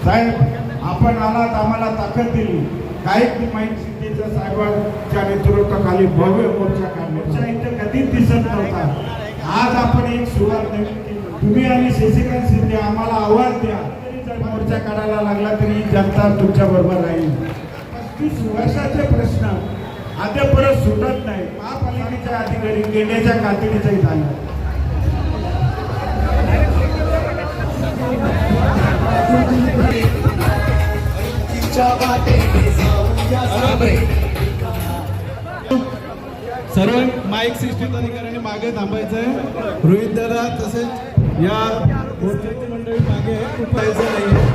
साहेब आपण आलात, आम्हाला ताकद दिली. काही माहिती सिद्धीच्या साहेबांच्या नेतृत्वाखाली भव्य मोर्चा काढला. मोर्चा इथं कधीच दिसत नव्हता. आज आपण एक सुरुवात नवीन केली. तुम्ही आणि शशिकांत शिंदे आम्हाला आव्हान द्या. मोर्चा काढायला लागला तरी जनता तुमच्या बरोबर राहील. 35 वर्षाचे प्रश्न अद्याप परत सुटत नाही. महापालिकेच्या अधिकारी गेल्याच्या कातडीचाही झाला. सर्व माईक सिस्टीम अधिकाऱ्यांनी मागे थांबायचंय. रोहित दादा तसेच या मोर्चाची मंडळी मागे खूप जायचं नाही.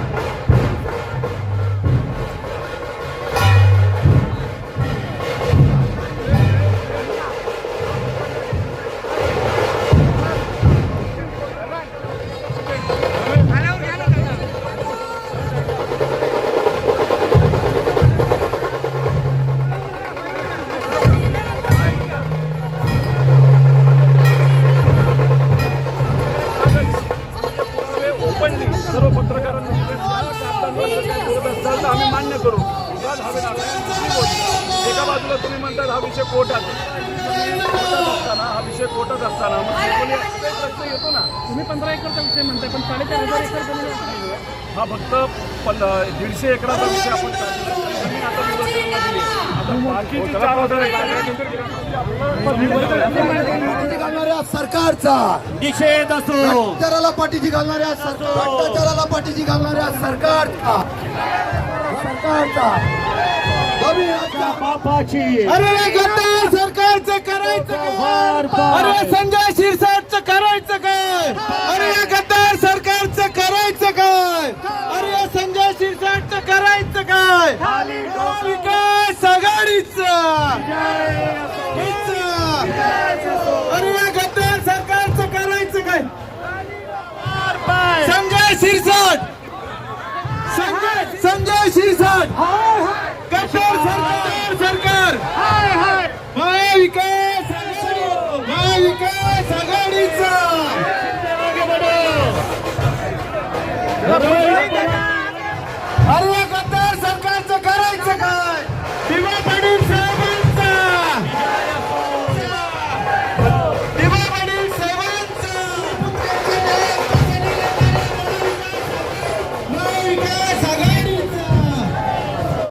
सर्व पत्रकारांना आम्ही मान्य करू. एका बाजूला तुम्ही म्हणतात हा विषय कोर्टात असताना, हा विषय कोर्टात असताना प्रश्न येतो ना. तुम्ही 15 एकरचा विषय म्हणताय, पण 4,500 एकर हा फक्त 150 एकराचा विषय आपण आता निवडणुकीला दिली. आता बाकीची 4,000 सरकारचा निषेध असो, भ्रष्टाचाराला पाठीशी घालणाऱ्या भ्रष्टाचाराला पाठीशी घालणाऱ्या सरकारचा बापाची अरे गद्दार सरकारचं करायचं काय? अरे संजय शिरसाटचं करायचं काय? अरे या गद्दार सरकारचं करायचं काय? अरे या संजय शिरसाटचं करायचं काय? विकास आघाडीचं